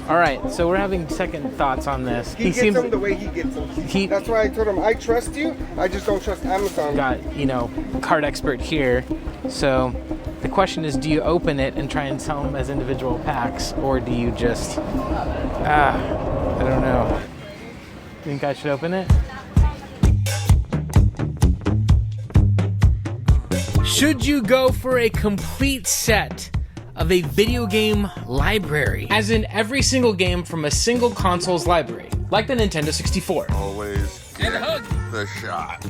All right, so we're having second thoughts on this. He gets them the way he gets them. That's why I told him, I trust you, I just don't trust Amazon. Got, you know, card expert here. So the question is, do you open it and try and sell them as individual packs, or do you just, I don't know. Think I should open it? Should you go for a complete set of a video game library, as in every single game from a single console's library, like the Nintendo 64? Always get the shot.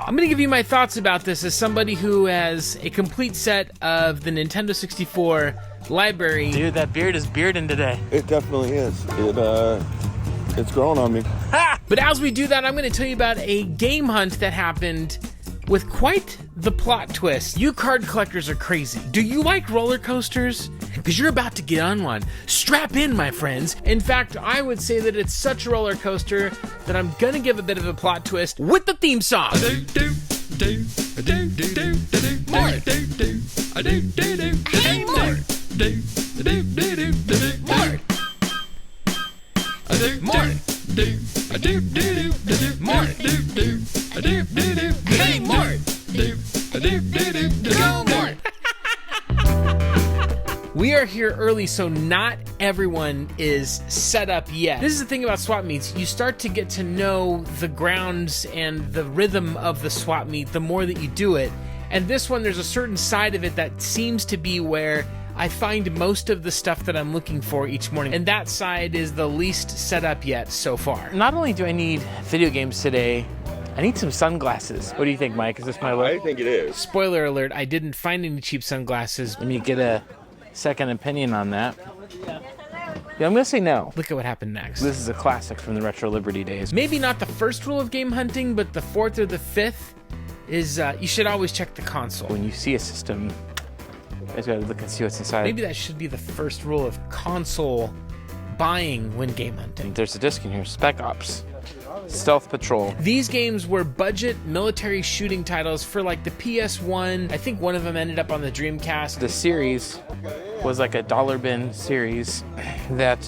I'm gonna give you my thoughts about this as somebody who has a complete set of the Nintendo 64 library. Dude, that beard is bearding today. It definitely is. It's growing on me. Ha! But as we do that, I'm gonna tell you about a game hunt that happened with quite the plot twist. You card collectors are crazy. Do you like roller coasters? Because you're about to get on one. Strap in, my friends. In fact, I would say that it's such a roller coaster that I'm gonna give a bit of a plot twist with the theme song. Mort. Hey, Mort. Mort. Mort. Mort. Hey, Mort. Go, Mort. We are here early, so not everyone is set up yet. This is the thing about swap meets. You start to get to know the grounds and the rhythm of the swap meet the more that you do it. And this one, there's a certain side of it that seems to be where I find most of the stuff that I'm looking for each morning. And that side is the least set up yet so far. Not only do I need video games today, I need some sunglasses. What do you think, Mike? Is this my look? I think it is. Spoiler alert, I didn't find any cheap sunglasses. Let me get a second opinion on that. Yeah, I'm gonna say no. Look at what happened next. This is a classic from the Retro Liberty days. Maybe not the first rule of game hunting, but the fourth or the fifth is you should always check the console. When you see a system, you guys gotta look and see what's inside. Maybe that should be the first rule of console buying when game hunting. There's a disc in here, Spec Ops. Stealth Patrol. These games were budget military shooting titles for like the PS1. I think one of them ended up on the Dreamcast. The series was like a dollar bin series that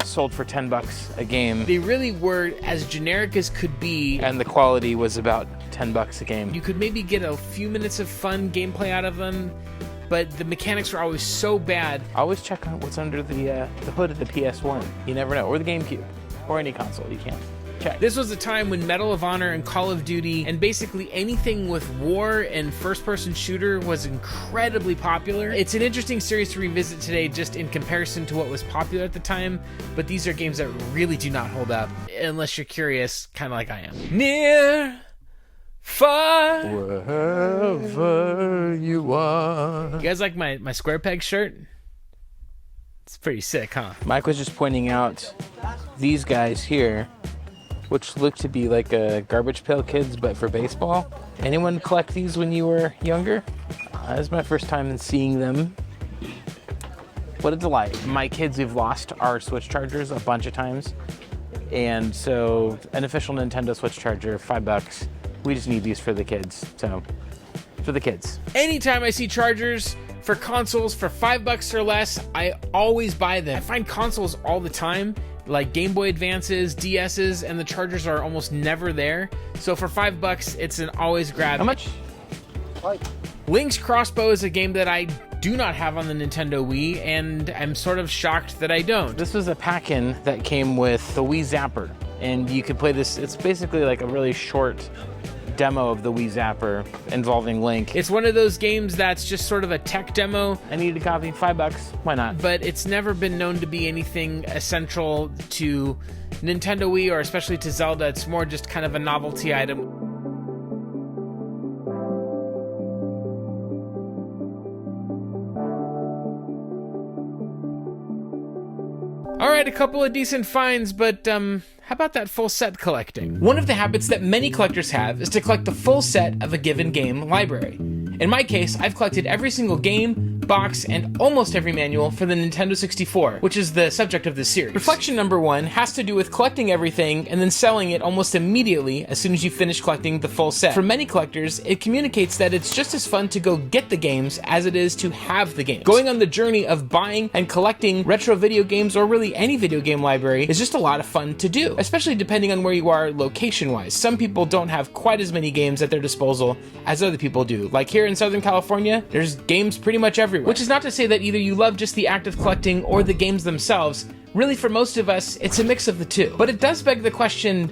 sold for $10 a game. They really were as generic as could be, and the quality was about $10 a game. You could maybe get a few minutes of fun gameplay out of them, but the mechanics were always so bad. Always check on what's under the hood of the PS1. You never know, or the GameCube. Or any console, you can check. This was a time when Medal of Honor and Call of Duty and basically anything with war and first-person shooter was incredibly popular. It's an interesting series to revisit today just in comparison to what was popular at the time, but these are games that really do not hold up unless you're curious, kind of like I am. Near, far, wherever you are. You guys like my square peg shirt? It's pretty sick, huh? Mike was just pointing out these guys here, which look to be like a Garbage Pail Kids, but for baseball. Anyone collect these when you were younger? This is my first time seeing them. What a delight. My kids, we've lost our Switch chargers a bunch of times. And so an official Nintendo Switch charger, $5. We just need these for the kids, so for the kids. Anytime I see chargers for consoles for $5 or less, I always buy them. I find consoles all the time, like Game Boy Advances, DS's, and the chargers are almost never there. So for $5, it's an always grab. How much? Link's Crossbow is a game that I do not have on the Nintendo Wii, and I'm sort of shocked that I don't. This was a pack-in that came with the Wii Zapper, and you could play this. It's basically like a really short demo of the Wii Zapper involving Link. It's one of those games that's just sort of a tech demo. I needed a copy, $5, why not? But it's never been known to be anything essential to Nintendo Wii or especially to Zelda. It's more just kind of a novelty item. All right, a couple of decent finds, but how about that full set collecting? One of the habits that many collectors have is to collect the full set of a given game library. In my case, I've collected every single game, box and almost every manual for the Nintendo 64, which is the subject of this series. Reflection number 1 has to do with collecting everything and then selling it almost immediately as soon as you finish collecting the full set. For many collectors, it communicates that it's just as fun to go get the games as it is to have the games. Going on the journey of buying and collecting retro video games, or really any video game library, is just a lot of fun to do, especially depending on where you are location-wise. Some people don't have quite as many games at their disposal as other people do. Like here in Southern California, there's games pretty much everywhere. Which is not to say that either you love just the act of collecting or the games themselves. Really, for most of us, it's a mix of the two. But it does beg the question,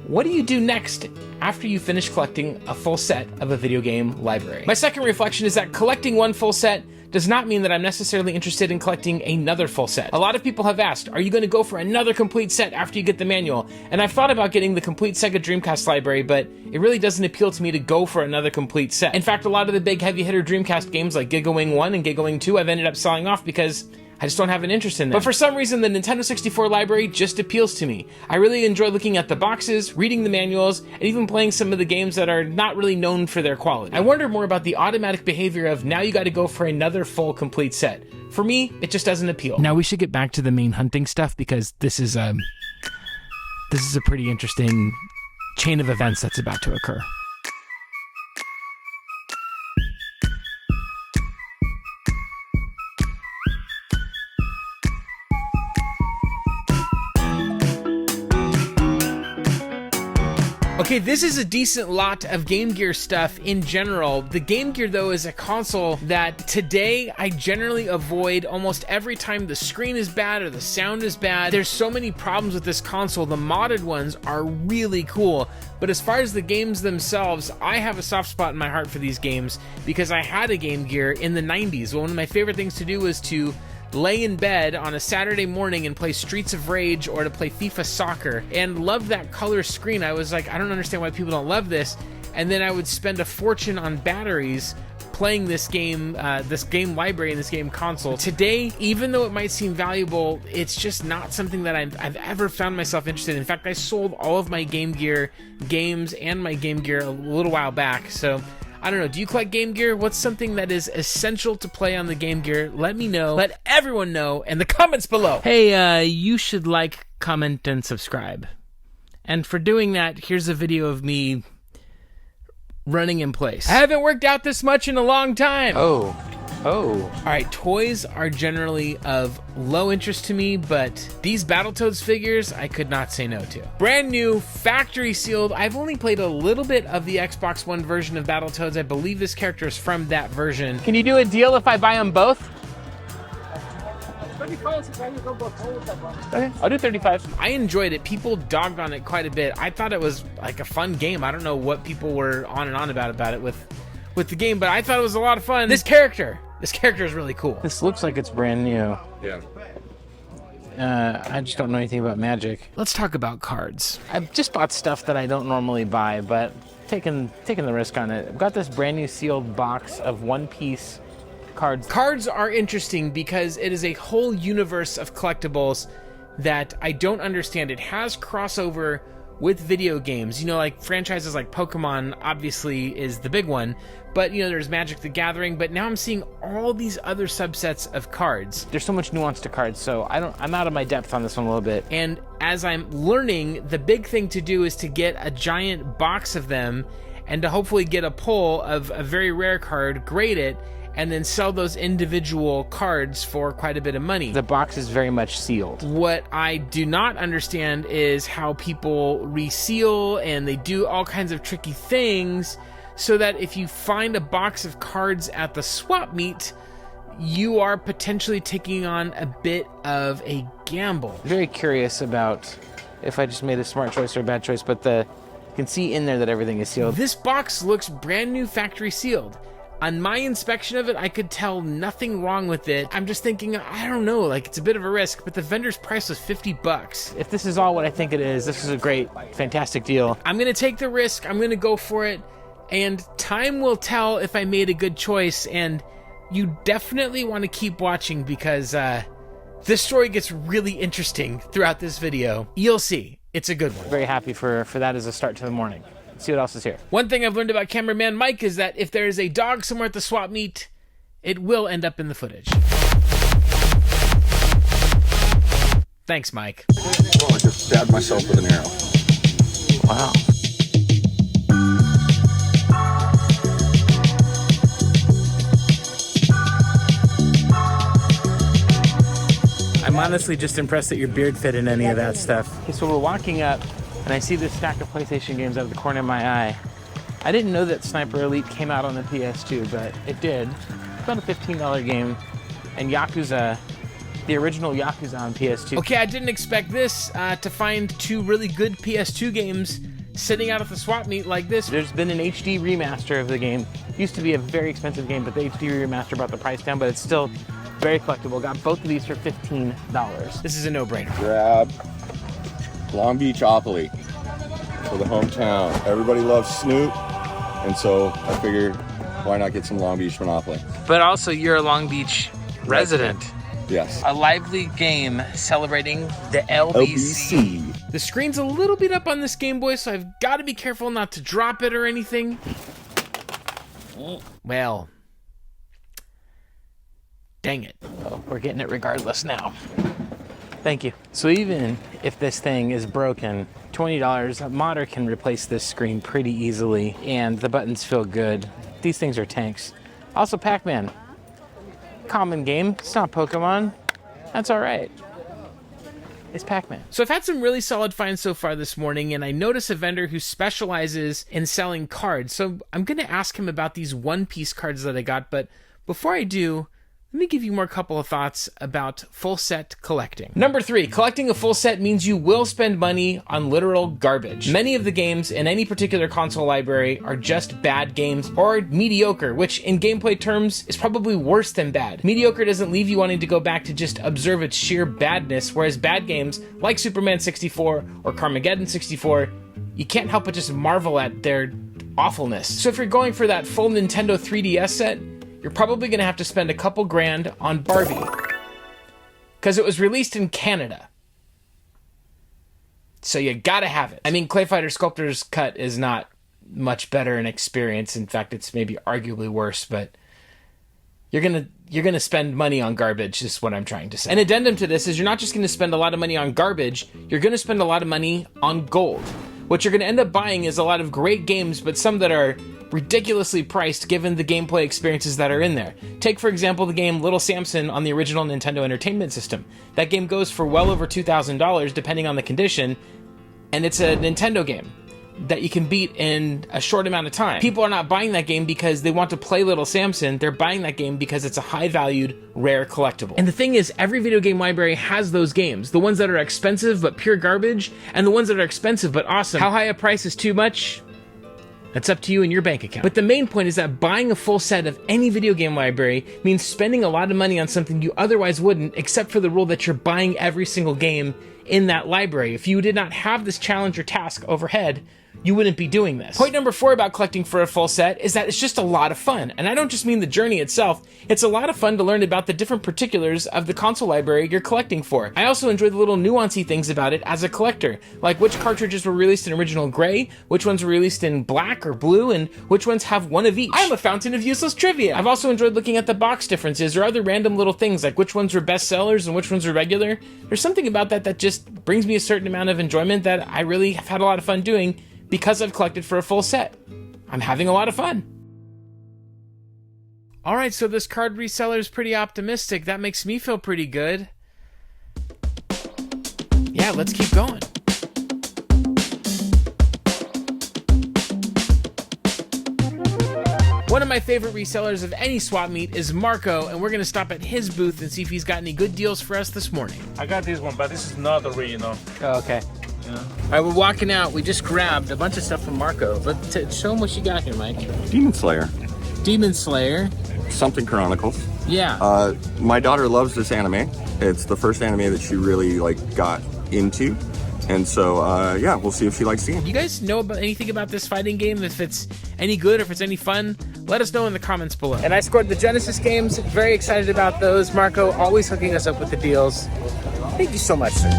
what do you do next after you finish collecting a full set of a video game library? My second reflection is that collecting one full set does not mean that I'm necessarily interested in collecting another full set. A lot of people have asked, are you going to go for another complete set after you get the manual? And I've thought about getting the complete Sega Dreamcast library, but it really doesn't appeal to me to go for another complete set. In fact, a lot of the big heavy hitter Dreamcast games like Giga Wing 1 and Giga Wing 2 I've ended up selling off because I just don't have an interest in them. But for some reason, the Nintendo 64 library just appeals to me. I really enjoy looking at the boxes, reading the manuals, and even playing some of the games that are not really known for their quality. I wonder more about the automatic behavior of now you gotta go for another full complete set. For me, it just doesn't appeal. Now we should get back to the main hunting stuff because this is a pretty interesting chain of events that's about to occur. Okay, this is a decent lot of Game Gear stuff in general. The Game Gear, though, is a console that today I generally avoid almost every time the screen is bad or the sound is bad. There's so many problems with this console. The modded ones are really cool. But as far as the games themselves, I have a soft spot in my heart for these games because I had a Game Gear in the 90s. One of my favorite things to do was to lay in bed on a Saturday morning and play Streets of Rage or to play FIFA Soccer, and loved that color screen. I was like, I don't understand why people don't love this. And then I would spend a fortune on batteries playing this game library and this game console. Today, even though it might seem valuable, it's just not something that I've ever found myself interested in. In fact, I sold all of my Game Gear games and my Game Gear a little while back. So I don't know, do you collect Game Gear? What's something that is essential to play on the Game Gear? Let me know. Let everyone know in the comments below. Hey, you should like, comment, and subscribe. And for doing that, here's a video of me running in place. I haven't worked out this much in a long time. Oh. All right, toys are generally of low interest to me, but these Battletoads figures, I could not say no to. Brand new, factory sealed. I've only played a little bit of the Xbox One version of Battletoads. I believe this character is from that version. Can you do a deal if I buy them both? Okay, I'll do 35. I enjoyed it. People dogged on it quite a bit. I thought it was like a fun game. I don't know what people were on and on about it with the game, but I thought it was a lot of fun. This character is really cool. This looks like it's brand new. Yeah. I just don't know anything about Magic. Let's talk about cards. I've just bought stuff that I don't normally buy, but taking the risk on it. I've got this brand new sealed box of one-piece cards. Cards are interesting because it is a whole universe of collectibles that I don't understand. It has crossover with video games. You know, like franchises like Pokemon obviously is the big one, but you know, there's Magic the Gathering, but now I'm seeing all these other subsets of cards. There's so much nuance to cards, so I'm out of my depth on this one a little bit. And as I'm learning, the big thing to do is to get a giant box of them and to hopefully get a pull of a very rare card, grade it, and then sell those individual cards for quite a bit of money. The box is very much sealed. What I do not understand is how people reseal and they do all kinds of tricky things so that if you find a box of cards at the swap meet, you are potentially taking on a bit of a gamble. Very curious about if I just made a smart choice or a bad choice, but you can see in there that everything is sealed. This box looks brand new, factory sealed. On my inspection of it, I could tell nothing wrong with it. I'm just thinking, I don't know, like it's a bit of a risk, but the vendor's price was $50. If this is all what I think it is, this is a great, fantastic deal. I'm gonna take the risk, I'm gonna go for it, and time will tell if I made a good choice, and you definitely want to keep watching because this story gets really interesting throughout this video. You'll see, it's a good one. Very happy for that as a start to the morning. See what else is here. One thing I've learned about cameraman Mike is that if there is a dog somewhere at the swap meet, it will end up in the footage. Thanks, Mike. Well, I just stabbed myself with an arrow. Wow. I'm honestly just impressed that your beard fit in any of that stuff. Okay, so we're walking up, and I see this stack of PlayStation games out of the corner of my eye. I didn't know that Sniper Elite came out on the PS2, but it did. It's about a $15 game, and Yakuza, the original Yakuza on PS2. Okay, I didn't expect this, to find two really good PS2 games sitting out at the swap meet like this. There's been an HD remaster of the game. Used to be a very expensive game, but the HD remaster brought the price down, but it's still very collectible. Got both of these for $15. This is a no-brainer. Grab Long Beach Opoly for the hometown. Everybody loves Snoop, and so I figured, why not get some Long Beach Monopoly? But also, you're a Long Beach resident. Yes. A lively game celebrating the LBC. The screen's a little bit up on this Game Boy, so I've got to be careful not to drop it or anything. Well, dang it. Oh, we're getting it regardless now. Thank you. So even if this thing is broken, $20, a modder can replace this screen pretty easily, and the buttons feel good. These things are tanks. Also, Pac-Man. Common game. It's not Pokemon. That's all right. It's Pac-Man. So I've had some really solid finds so far this morning, and I noticed a vendor who specializes in selling cards. So I'm going to ask him about these one-piece cards that I got, but before I do, let me give you more couple of thoughts about full set collecting. Number 3, collecting a full set means you will spend money on literal garbage. Many of the games in any particular console library are just bad games or mediocre, which in gameplay terms is probably worse than bad. Mediocre doesn't leave you wanting to go back to just observe its sheer badness, whereas bad games like Superman 64 or Carmageddon 64, you can't help but just marvel at their awfulness. So if you're going for that full Nintendo 3DS set, you're probably going to have to spend a couple grand on Barbie, because it was released in Canada. So you gotta have it. I mean, Clay Fighter Sculptor's cut is not much better in experience. In fact, it's maybe arguably worse, but you're gonna spend money on garbage, is what I'm trying to say. An addendum to this is you're not just gonna spend a lot of money on garbage, you're gonna spend a lot of money on gold. What you're gonna end up buying is a lot of great games, but some that are ridiculously priced given the gameplay experiences that are in there. Take, for example, the game Little Samson on the original Nintendo Entertainment System. That game goes for well over $2,000 depending on the condition, and it's a Nintendo game that you can beat in a short amount of time. People are not buying that game because they want to play Little Samson. They're buying that game because it's a high-valued, rare collectible. And the thing is, every video game library has those games. The ones that are expensive but pure garbage, and the ones that are expensive but awesome. How high a price is too much? That's up to you and your bank account. But the main point is that buying a full set of any video game library means spending a lot of money on something you otherwise wouldn't, except for the rule that you're buying every single game in that library. If you did not have this challenge or task overhead, you wouldn't be doing this. Point number 4 about collecting for a full set is that it's just a lot of fun. And I don't just mean the journey itself. It's a lot of fun to learn about the different particulars of the console library you're collecting for. I also enjoy the little nuancy things about it as a collector, like which cartridges were released in original gray, which ones were released in black or blue, and which ones have one of each. I'm a fountain of useless trivia. I've also enjoyed looking at the box differences or other random little things, like which ones were bestsellers and which ones were regular. There's something about that just brings me a certain amount of enjoyment that I really have had a lot of fun doing, because I've collected for a full set. I'm having a lot of fun. Alright, so this card reseller is pretty optimistic. That makes me feel pretty good. Yeah, let's keep going. One of my favorite resellers of any swap meet is Marco, and we're going to stop at his booth and see if he's got any good deals for us this morning. I got this one, but this is not original. Oh, okay. Yeah. All right, we're walking out. We just grabbed a bunch of stuff from Marco. Let's show him what you got here, Mike. Demon Slayer. Demon Slayer. Something Chronicles. Yeah. My daughter loves this anime. It's the first anime that she really got into. And so, yeah, we'll see if she likes seeing it. You guys know about anything about this fighting game? If it's any good or if it's any fun, let us know in the comments below. And I scored the Genesis games. Very excited about those. Marco always hooking us up with the deals. Thank you so much, sir.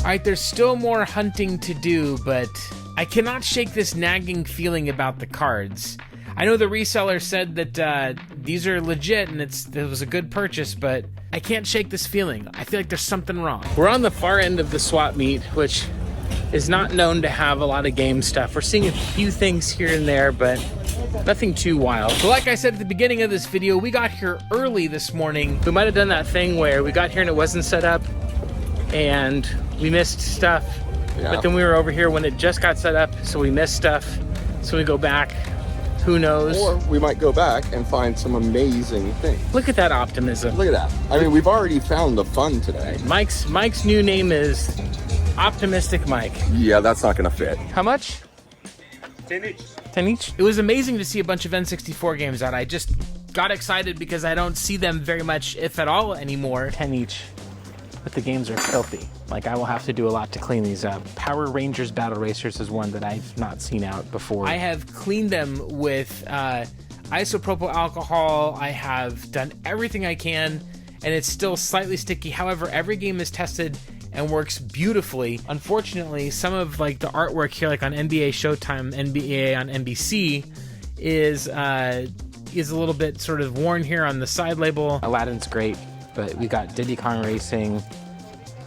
Alright, there's still more hunting to do, but I cannot shake this nagging feeling about the cards. I know the reseller said that these are legit and it was a good purchase, but I can't shake this feeling. I feel like there's something wrong. We're on the far end of the swap meet, which is not known to have a lot of game stuff. We're seeing a few things here and there, but nothing too wild. So like I said at the beginning of this video, we got here early this morning. We might have done that thing where we got here and it wasn't set up and we missed stuff. Yeah. But then we were over here when it just got set up, so we missed stuff. So we go back. Who knows? Or we might go back and find some amazing things. Look at that optimism. Look at that. I mean, we've already found the fun today. Mike's new name is Optimistic Mike. Yeah, that's not gonna fit. How much? 10 each. 10 each? It was amazing to see a bunch of N64 games out. I just got excited because I don't see them very much, if at all, anymore. 10 each. But the games are filthy. Like, I will have to do a lot to clean these up. Power Rangers Battle Racers is one that I've not seen out before. I have cleaned them with isopropyl alcohol. I have done everything I can, and it's still slightly sticky. However, every game is tested and works beautifully. Unfortunately, some of like the artwork here, like on NBA Showtime, NBA on NBC, is a little bit sort of worn here on the side label. Aladdin's great, but we got Diddy Kong Racing,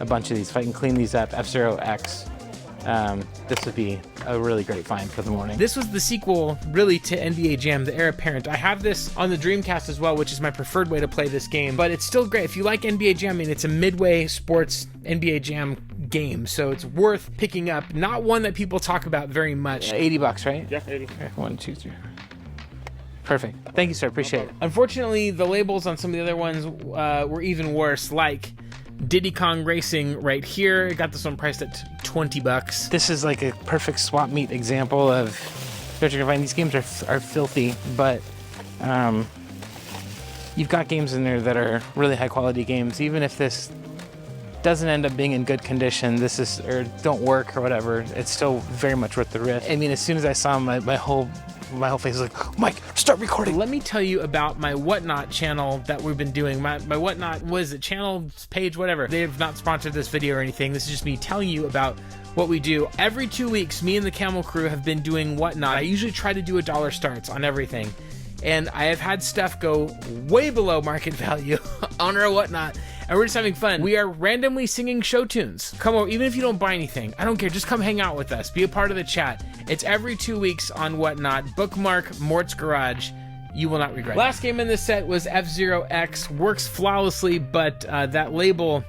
a bunch of these. If I can clean these up, F-Zero X, this would be a really great find for the morning. This was the sequel, really, to NBA Jam, the heir apparent. I have this on the Dreamcast as well, which is my preferred way to play this game, but it's still great. If you like NBA Jam, I mean, it's a midway sports NBA Jam game, so it's worth picking up. Not one that people talk about very much. 80 bucks, right? Yeah, 80. Okay, 1, 2, 3. Perfect. Thank you, sir. Appreciate it. Unfortunately, the labels on some of the other ones were even worse, like Diddy Kong Racing right here. I got this one priced at 20 bucks. This is like a perfect swap meet example of, you're gonna find these games are filthy, but you've got games in there that are really high quality games. Even if this doesn't end up being in good condition, or don't work or whatever, it's still very much worth the risk. I mean, as soon as I saw my whole face was like, Mike, start recording. Let me tell you about my Whatnot channel that we've been doing. My Whatnot, was it channel, page, whatever. They have not sponsored this video or anything. This is just me telling you about what we do. Every 2 weeks, me and the Camel Crew have been doing Whatnot. I usually try to do $1 starts on everything. And I have had stuff go way below market value on our Whatnot, and we're just having fun. We are randomly singing show tunes. Come over, even if you don't buy anything. I don't care, just come hang out with us. Be a part of the chat. It's every 2 weeks on Whatnot. Bookmark Mort's Garage. You will not regret it. Last game in this set was F-Zero X. Works flawlessly, but that label,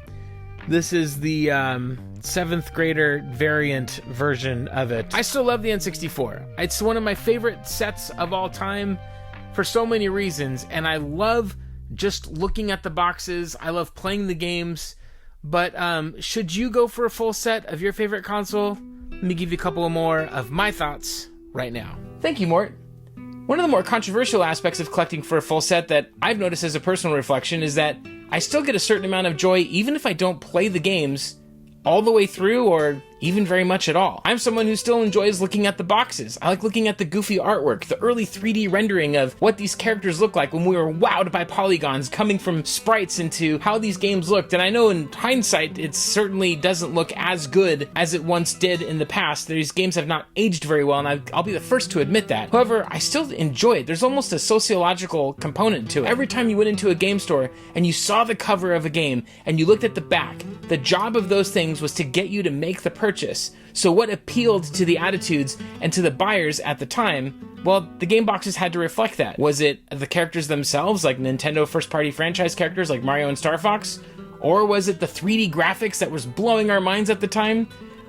this is the 7th grader variant version of it. I still love the N64. It's one of my favorite sets of all time for so many reasons, and I love just looking at the boxes. I love playing the games, but should you go for a full set of your favorite console? Let me give you a couple more of my thoughts right now. Thank you, Mort. One of the more controversial aspects of collecting for a full set that I've noticed as a personal reflection is that I still get a certain amount of joy even if I don't play the games all the way through or even very much at all. I'm someone who still enjoys looking at the boxes. I like looking at the goofy artwork, the early 3D rendering of what these characters look like when we were wowed by polygons coming from sprites into how these games looked. And I know in hindsight, it certainly doesn't look as good as it once did in the past. These games have not aged very well, and I'll be the first to admit that. However, I still enjoy it. There's almost a sociological component to it. Every time you went into a game store and you saw the cover of a game and you looked at the back, the job of those things was to get you to make the purchase. So what appealed to the attitudes and to the buyers at the time? Well, the game boxes had to reflect that. Was it the characters themselves, like Nintendo first-party franchise characters like Mario and Star Fox? Or was it the 3D graphics that was blowing our minds at the time?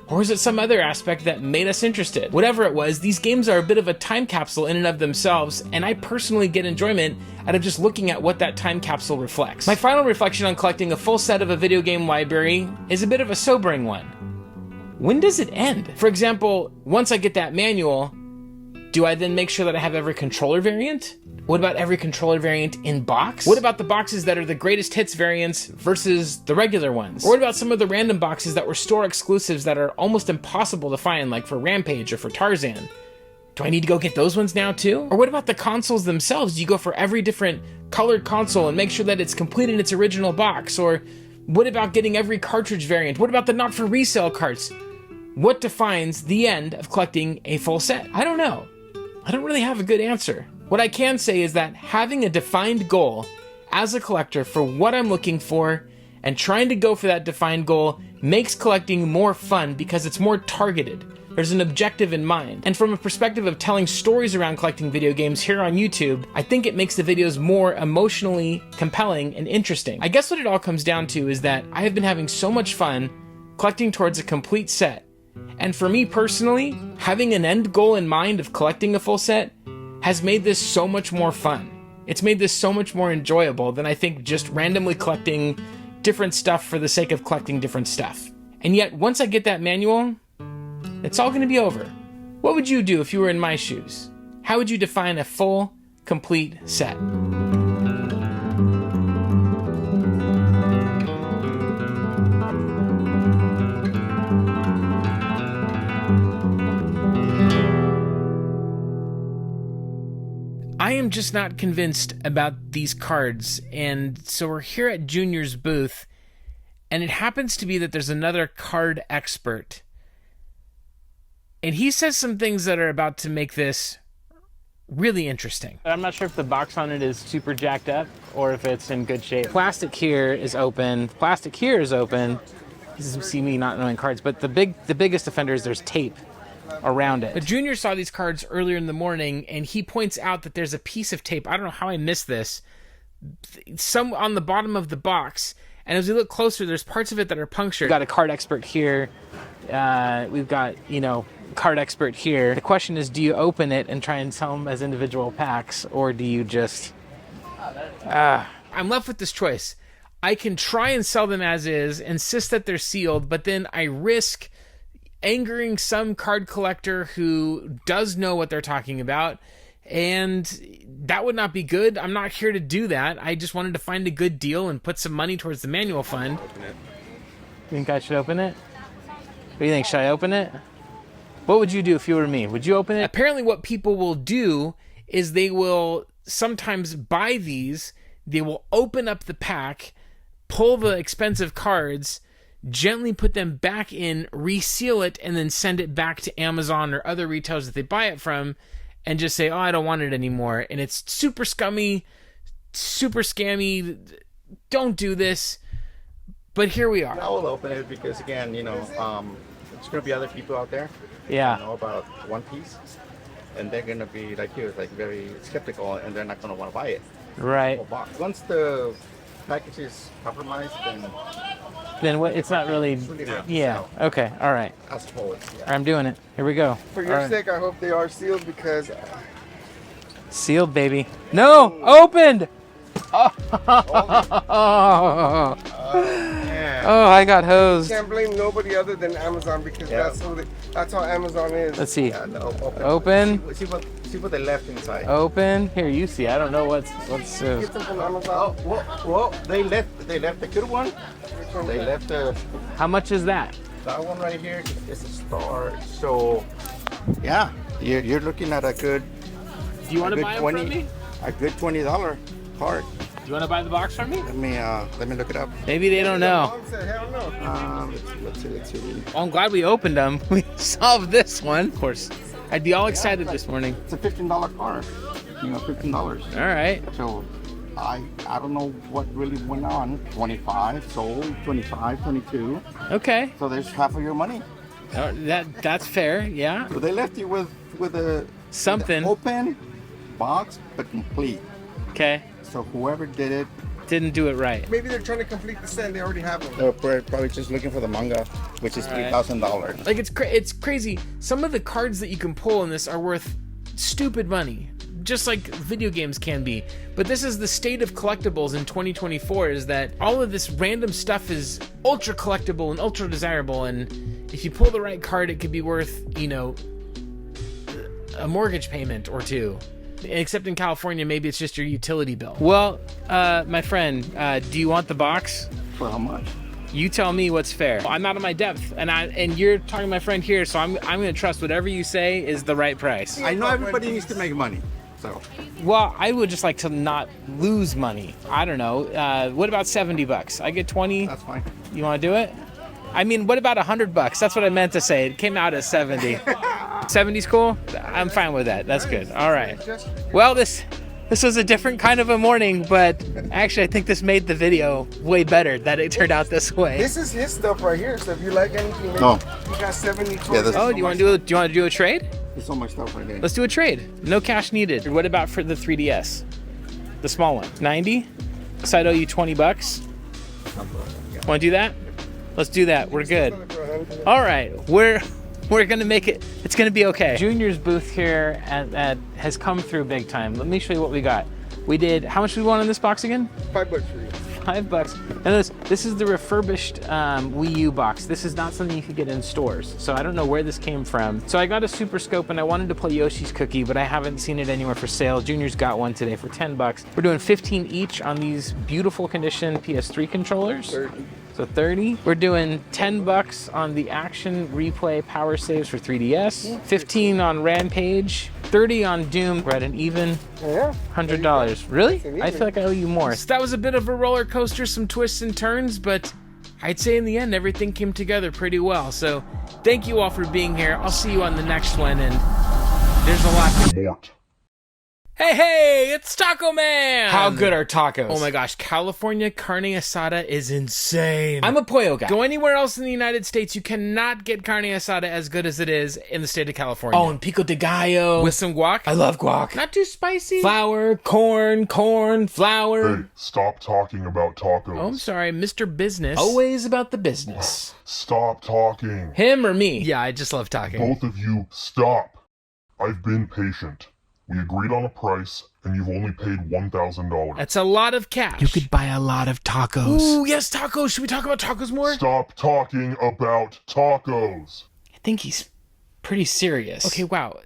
Or is it some other aspect that made us interested? Whatever it was, these games are a bit of a time capsule in and of themselves, and I personally get enjoyment out of just looking at what that time capsule reflects. My final reflection on collecting a full set of a video game library is a bit of a sobering one. When does it end? For example, once I get that manual, do I then make sure that I have every controller variant? What about every controller variant in box? What about the boxes that are the greatest hits variants versus the regular ones? Or what about some of the random boxes that were store exclusives that are almost impossible to find, like for Rampage or for Tarzan? Do I need to go get those ones now too? Or what about the consoles themselves? Do you go for every different colored console and make sure that it's complete in its original box? Or What about getting every cartridge variant? What about the not for resale carts? What defines the end of collecting a full set? I don't know. I don't really have a good answer. What I can say is that having a defined goal as a collector for what I'm looking for and trying to go for that defined goal makes collecting more fun because it's more targeted. There's an objective in mind. And from a perspective of telling stories around collecting video games here on YouTube, I think it makes the videos more emotionally compelling and interesting. I guess what it all comes down to is that I have been having so much fun collecting towards a complete set. And for me personally, having an end goal in mind of collecting a full set has made this so much more fun. It's made this so much more enjoyable than I think just randomly collecting different stuff for the sake of collecting different stuff. And yet, once I get that manual, it's all going to be over. What would you do if you were in my shoes? How would you define a full, complete set? I am just not convinced about these cards, and so we're here at Junior's booth, and it happens to be that there's another card expert. And he says some things that are about to make this really interesting. I'm not sure if the box on it is super jacked up or if it's in good shape. Plastic here is open. Plastic here is open. You see me not knowing cards, but the biggest offender is there's tape around it. But Junior saw these cards earlier in the morning, and he points out that there's a piece of tape. I don't know how I missed this. Some on the bottom of the box. And as we look closer, there's parts of it that are punctured. We've got a card expert here. We've got, card expert here. The question is, do you open it and try and sell them as individual packs, or do you just... I'm left with this choice. I can try and sell them as is, insist that they're sealed, but then I risk angering some card collector who does know what they're talking about, and that would not be good. I'm not here to do that. I just wanted to find a good deal and put some money towards the manual fund. You think I should open it? What do you think? Should I open it? What would you do if you were me? Would you open it? Apparently what people will do is they will sometimes buy these, they will open up the pack, pull the expensive cards, gently put them back in, reseal it, and then send it back to Amazon or other retailers that they buy it from, and just say, oh, I don't want it anymore. And it's super scummy, super scammy. Don't do this. But here we are. I will open it because, again, there's going to be other people out there Yeah. know about One Piece, and they're going to be like you, like very skeptical, and they're not going to want to buy it. Right. Once the package is compromised, Then what? It's not really. Yeah. Okay. All right. I suppose. Yeah. I'm doing it. Here we go. For your sake, I hope they are sealed because... Sealed, baby. No! Opened! Oh, I got hosed. Can't blame nobody other than Amazon because that's how Amazon is. Let's see. Yeah, no, Open. See what they left inside. Open. Here, you see. I don't know what's. Get them from Amazon. Well, they left the good one. They left the. How much is that? That one right here is a star. So, yeah, you're looking at a good. Do you want to buy them from me? A good $20 card. Do you want to buy the box from me? Let me look it up. Maybe they don't know. Mom said, hell no. Let's see. Well, I'm glad we opened them. We solved this one. Of course, I'd be all excited this morning. It's a $15 card. $15. All right. So I don't know what really went on. 25 sold, 25, 22. Okay. So there's half of your money. That's fair. Yeah. So they left you with a something open box but complete. Okay. So whoever did it didn't do it right. Maybe they're trying to complete the set and they already have them. They're probably just looking for the manga, which is $3,000. Like it's crazy. Some of the cards that you can pull in this are worth stupid money, just like video games can be. But this is the state of collectibles in 2024, is that all of this random stuff is ultra collectible and ultra desirable, and if you pull the right card, it could be worth, a mortgage payment or two. Except in California, maybe it's just your utility bill. Well, my friend, do you want the box? For how much? You tell me what's fair. I'm out of my depth, and you're talking to my friend here, so I'm going to trust whatever you say is the right price. I know everybody needs to make money. So Well, I would just like to not lose money. I don't know. What about $70? I get 20. that's fine. You want to do it? I mean, what about $100? That's what I meant to say. It came out as 70. 70's cool? I'm fine with that. That's good. All right. Well, this was a different kind of a morning, but actually I think this made the video way better that it turned out this way. This is his stuff right here. So if you like anything, maybe No. you got 70 toys. Yeah, this- Oh, do you want to do a trade? There's so much stuff right there. Let's do a trade. No cash needed. What about for the 3DS? The small one. 90? So I'd owe you $20. Want to do that? Let's do that. We're good. All right. We're gonna make it. It's gonna be okay. Junior's booth here has come through big time. Let me show you what we got. We did. How much did we want in this box again? $5 for you. $5. And this is the refurbished Wii U box. This is not something you could get in stores. So I don't know where this came from. So I got a Super Scope and I wanted to play Yoshi's Cookie, but I haven't seen it anywhere for sale. Junior's got one today for $10. We're doing 15 each on these beautiful condition PS3 controllers. 30. So 30. We're doing $10 on the Action Replay Power Saves for 3DS. 15 on Rampage. 30 on Doom. We're at an even Yeah. $100. Really? It's an I even. feel like I owe you more. So that was a bit of a roller coaster, some twists and turns, but I'd say in the end everything came together pretty well. So thank you all for being here. I'll see you on the next one, and there's a lot to Mort. Hey, it's Taco Man! How good are tacos? Oh my gosh, California carne asada is insane. I'm a pollo guy. Go anywhere else in the United States, you cannot get carne asada as good as it is in the state of California. Oh, and pico de gallo. With some guac. I love guac. Not too spicy. Flour, corn, flour. Hey, stop talking about tacos. Oh, I'm sorry, Mr. Business. Always about the business. Stop talking. Him or me? Yeah, I just love talking. Both of you, stop. I've been patient. We agreed on a price, and you've only paid $1,000. That's a lot of cash. You could buy a lot of tacos. Ooh, yes, tacos. Should we talk about tacos more? Stop talking about tacos. I think he's pretty serious. Okay, wow.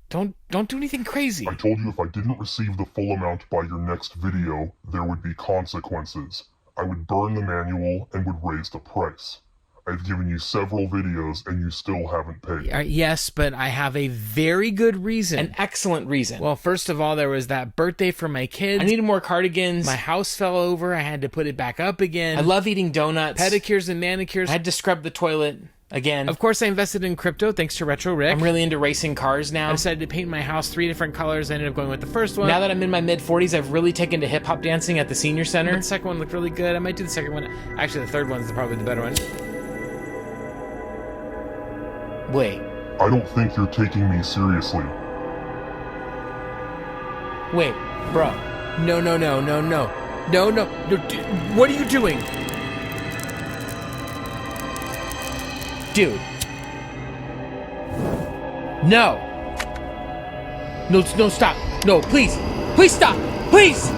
Don't do anything crazy. I told you if I didn't receive the full amount by your next video, there would be consequences. I would burn the manual and would raise the price. I've given you several videos and you still haven't paid. Yes, but I have a very good reason. An excellent reason. Well, first of all, there was that birthday for my kids. I needed more cardigans. My house fell over. I had to put it back up again. I love eating donuts. Pedicures and manicures. I had to scrub the toilet again. Of course, I invested in crypto thanks to Retro Rick. I'm really into racing cars now. I decided to paint my house 3 different colors. I ended up going with the first one. Now that I'm in my mid-40s, I've really taken to hip-hop dancing at the senior center. The second one looked really good. I might do the second one. Actually, the third one's probably the better one. Wait. I don't think you're taking me seriously. Wait, bro. No. What are you doing? Dude. No. No, stop. No, please. Please stop. Please.